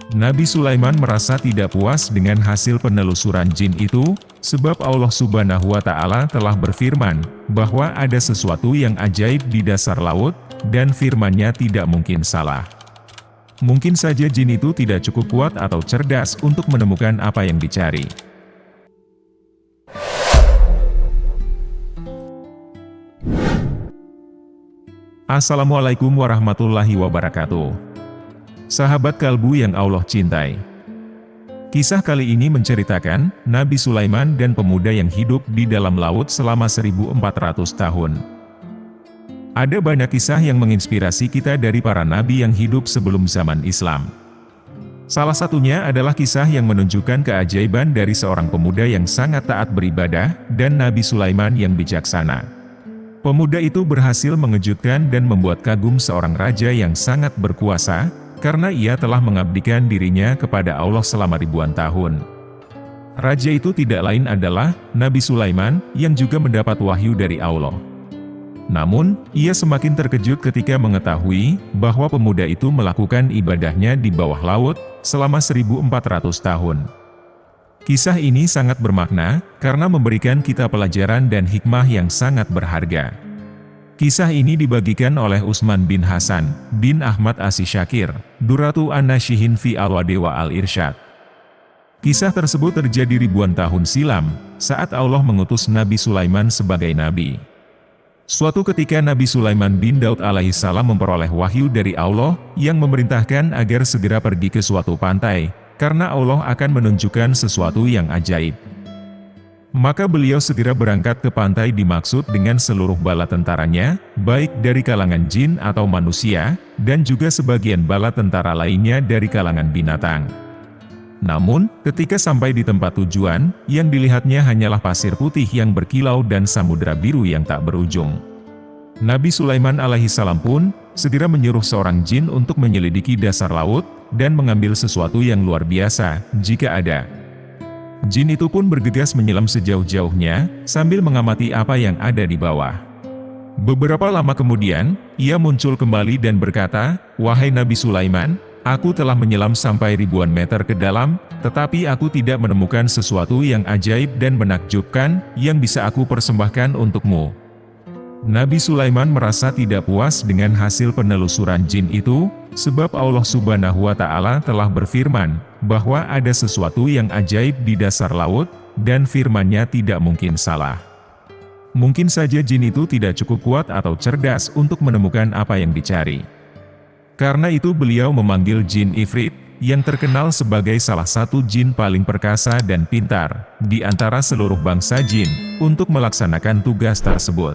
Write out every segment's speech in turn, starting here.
Nabi Sulaiman merasa tidak puas dengan hasil penelusuran jin itu, sebab Allah Subhanahu wa Ta'ala telah berfirman bahwa ada sesuatu yang ajaib di dasar laut, dan firman-Nya tidak mungkin salah. Mungkin saja jin itu tidak cukup kuat atau cerdas untuk menemukan apa yang dicari. Assalamualaikum warahmatullahi wabarakatuh. Sahabat kalbu yang Allah cintai. Kisah kali ini menceritakan Nabi Sulaiman dan pemuda yang hidup di dalam laut selama 1400 tahun. Ada banyak kisah yang menginspirasi kita dari para nabi yang hidup sebelum zaman Islam. Salah satunya adalah kisah yang menunjukkan keajaiban dari seorang pemuda yang sangat taat beribadah dan Nabi Sulaiman yang bijaksana. Pemuda itu berhasil mengejutkan dan membuat kagum seorang raja yang sangat berkuasa, karena ia telah mengabdikan dirinya kepada Allah selama ribuan tahun. Raja itu tidak lain adalah Nabi Sulaiman yang juga mendapat wahyu dari Allah. Namun, ia semakin terkejut ketika mengetahui bahwa pemuda itu melakukan ibadahnya di bawah laut selama 1400 tahun. Kisah ini sangat bermakna karena memberikan kita pelajaran dan hikmah yang sangat berharga. Kisah ini dibagikan oleh Utsman bin Hasan bin Ahmad Asy-Syakir, Durratu an-Nasyihin fi al-Wadewa al-Irsyad. Kisah tersebut terjadi ribuan tahun silam, saat Allah mengutus Nabi Sulaiman sebagai nabi. Suatu ketika Nabi Sulaiman bin Daud alaihissalam memperoleh wahyu dari Allah yang memerintahkan agar segera pergi ke suatu pantai, karena Allah akan menunjukkan sesuatu yang ajaib. Maka beliau segera berangkat ke pantai dimaksud dengan seluruh bala tentaranya, baik dari kalangan jin atau manusia, dan juga sebagian bala tentara lainnya dari kalangan binatang. Namun, ketika sampai di tempat tujuan, yang dilihatnya hanyalah pasir putih yang berkilau dan samudera biru yang tak berujung. Nabi Sulaiman alaihissalam pun segera menyuruh seorang jin untuk menyelidiki dasar laut, dan mengambil sesuatu yang luar biasa, jika ada. Jin itu pun bergegas menyelam sejauh-jauhnya, sambil mengamati apa yang ada di bawah. Beberapa lama kemudian, ia muncul kembali dan berkata, "Wahai Nabi Sulaiman, aku telah menyelam sampai ribuan meter ke dalam, tetapi aku tidak menemukan sesuatu yang ajaib dan menakjubkan, yang bisa aku persembahkan untukmu." Nabi Sulaiman merasa tidak puas dengan hasil penelusuran jin itu, sebab Allah Subhanahu wa Ta'ala telah berfirman bahwa ada sesuatu yang ajaib di dasar laut, dan firman-Nya tidak mungkin salah. Mungkin saja jin itu tidak cukup kuat atau cerdas untuk menemukan apa yang dicari. Karena itu beliau memanggil jin Ifrit, yang terkenal sebagai salah satu jin paling perkasa dan pintar di antara seluruh bangsa jin, untuk melaksanakan tugas tersebut.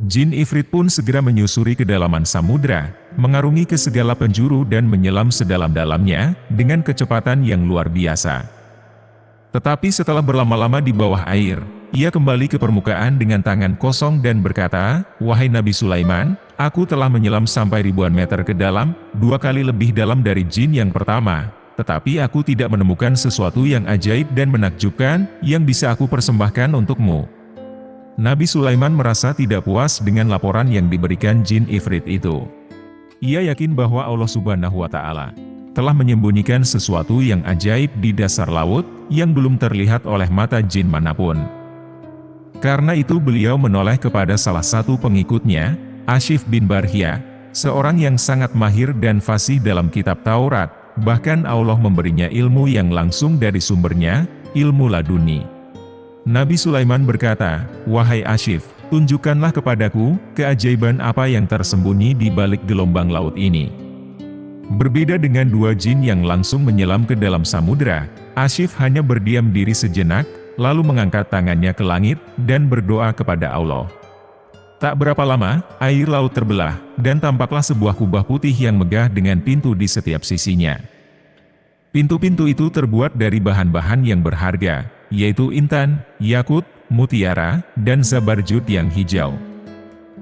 Jin Ifrit pun segera menyusuri kedalaman samudra, mengarungi ke segala penjuru dan menyelam sedalam-dalamnya, dengan kecepatan yang luar biasa. Tetapi setelah berlama-lama di bawah air, ia kembali ke permukaan dengan tangan kosong dan berkata, "Wahai Nabi Sulaiman, aku telah menyelam sampai ribuan meter ke dalam, 2 kali lebih dalam dari jin yang pertama, tetapi aku tidak menemukan sesuatu yang ajaib dan menakjubkan, yang bisa aku persembahkan untukmu." Nabi Sulaiman merasa tidak puas dengan laporan yang diberikan jin Ifrit itu. Ia yakin bahwa Allah Subhanahu wa Ta'ala telah menyembunyikan sesuatu yang ajaib di dasar laut, yang belum terlihat oleh mata jin manapun. Karena itu beliau menoleh kepada salah satu pengikutnya, Ashif bin Barhia, seorang yang sangat mahir dan fasih dalam kitab Taurat, bahkan Allah memberinya ilmu yang langsung dari sumbernya, ilmu laduni. Nabi Sulaiman berkata, "Wahai Ashif, tunjukkanlah kepadaku keajaiban apa yang tersembunyi di balik gelombang laut ini." Berbeda dengan dua jin yang langsung menyelam ke dalam samudera, Ashif hanya berdiam diri sejenak, lalu mengangkat tangannya ke langit dan berdoa kepada Allah. Tak berapa lama, air laut terbelah, dan tampaklah sebuah kubah putih yang megah dengan pintu di setiap sisinya. Pintu-pintu itu terbuat dari bahan-bahan yang berharga, yaitu intan, yakut, mutiara, dan zabarjud yang hijau.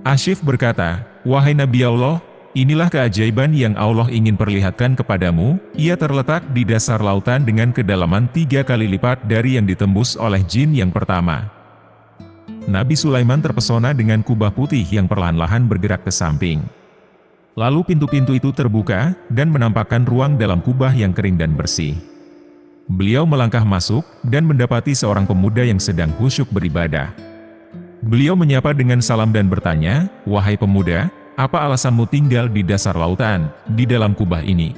Ashif berkata, "Wahai Nabi Allah, inilah keajaiban yang Allah ingin perlihatkan kepadamu, ia terletak di dasar lautan dengan kedalaman 3 kali lipat dari yang ditembus oleh jin yang pertama." Nabi Sulaiman terpesona dengan kubah putih yang perlahan-lahan bergerak ke samping. Lalu pintu-pintu itu terbuka, dan menampakkan ruang dalam kubah yang kering dan bersih. Beliau melangkah masuk, dan mendapati seorang pemuda yang sedang khusyuk beribadah. Beliau menyapa dengan salam dan bertanya, "Wahai pemuda, apa alasanmu tinggal di dasar lautan, di dalam kubah ini?"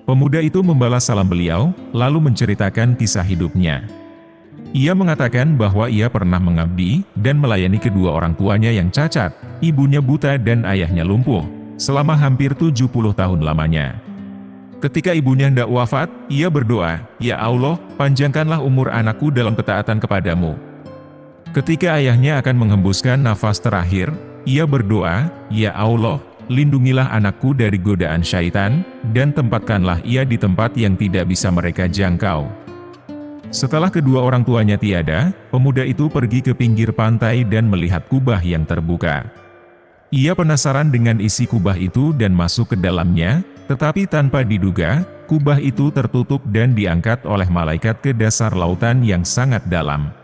Pemuda itu membalas salam beliau, lalu menceritakan kisah hidupnya. Ia mengatakan bahwa ia pernah mengabdi, dan melayani kedua orang tuanya yang cacat, ibunya buta dan ayahnya lumpuh, selama hampir 70 tahun lamanya. Ketika ibunya hendak wafat, ia berdoa, "Ya Allah, panjangkanlah umur anakku dalam ketaatan kepadamu." Ketika ayahnya akan menghembuskan nafas terakhir, ia berdoa, "Ya Allah, lindungilah anakku dari godaan syaitan, dan tempatkanlah ia di tempat yang tidak bisa mereka jangkau." Setelah kedua orang tuanya tiada, pemuda itu pergi ke pinggir pantai dan melihat kubah yang terbuka. Ia penasaran dengan isi kubah itu dan masuk ke dalamnya, tetapi tanpa diduga, kubah itu tertutup dan diangkat oleh malaikat ke dasar lautan yang sangat dalam.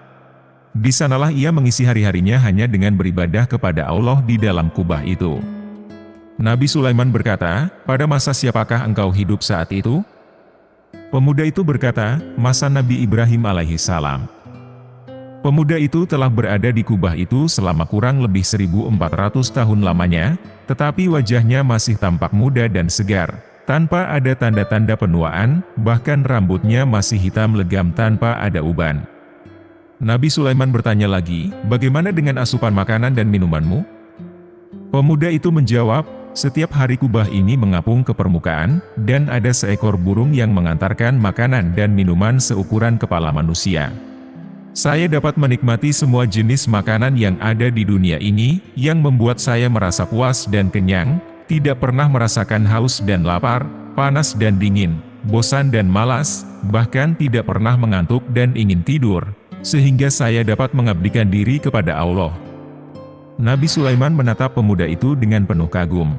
Di sanalah ia mengisi hari-harinya hanya dengan beribadah kepada Allah di dalam kubah itu. Nabi Sulaiman berkata, "Pada masa siapakah engkau hidup saat itu?" Pemuda itu berkata, "Masa Nabi Ibrahim alaihissalam." Pemuda itu telah berada di kubah itu selama kurang lebih 1400 tahun lamanya, tetapi wajahnya masih tampak muda dan segar, tanpa ada tanda-tanda penuaan, bahkan rambutnya masih hitam legam tanpa ada uban. Nabi Sulaiman bertanya lagi, "Bagaimana dengan asupan makanan dan minumanmu?" Pemuda itu menjawab, "Setiap hari kubah ini mengapung ke permukaan, dan ada seekor burung yang mengantarkan makanan dan minuman seukuran kepala manusia. Saya dapat menikmati semua jenis makanan yang ada di dunia ini, yang membuat saya merasa puas dan kenyang, tidak pernah merasakan haus dan lapar, panas dan dingin, bosan dan malas, bahkan tidak pernah mengantuk dan ingin tidur, sehingga saya dapat mengabdikan diri kepada Allah." Nabi Sulaiman menatap pemuda itu dengan penuh kagum.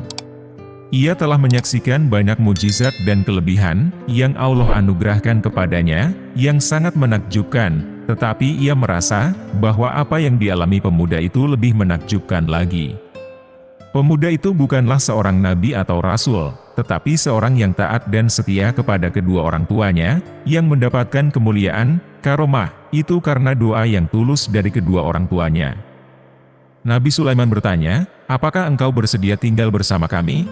Ia telah menyaksikan banyak mujizat dan kelebihan yang Allah anugerahkan kepadanya, yang sangat menakjubkan, tetapi ia merasa bahwa apa yang dialami pemuda itu lebih menakjubkan lagi. Pemuda itu bukanlah seorang nabi atau rasul, tetapi seorang yang taat dan setia kepada kedua orang tuanya, yang mendapatkan kemuliaan, karomah, itu karena doa yang tulus dari kedua orang tuanya. Nabi Sulaiman bertanya, "Apakah engkau bersedia tinggal bersama kami?"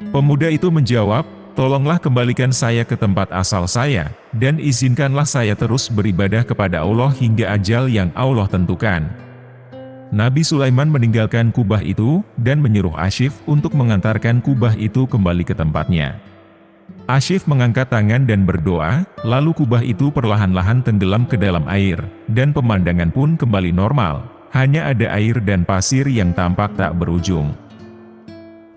Pemuda itu menjawab, "Tolonglah kembalikan saya ke tempat asal saya, dan izinkanlah saya terus beribadah kepada Allah hingga ajal yang Allah tentukan." Nabi Sulaiman meninggalkan kubah itu, dan menyuruh Asyif untuk mengantarkan kubah itu kembali ke tempatnya. Asyif mengangkat tangan dan berdoa, lalu kubah itu perlahan-lahan tenggelam ke dalam air, dan pemandangan pun kembali normal, hanya ada air dan pasir yang tampak tak berujung.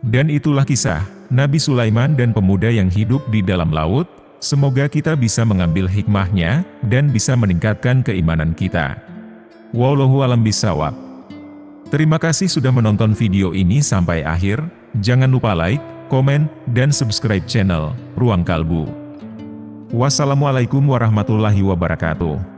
Dan itulah kisah Nabi Sulaiman dan pemuda yang hidup di dalam laut. Semoga kita bisa mengambil hikmahnya, dan bisa meningkatkan keimanan kita. Wallahu a'lam bishawab. Terima kasih sudah menonton video ini sampai akhir. Jangan lupa like, komen, dan subscribe channel Ruang Kalbu. Wassalamualaikum warahmatullahi wabarakatuh.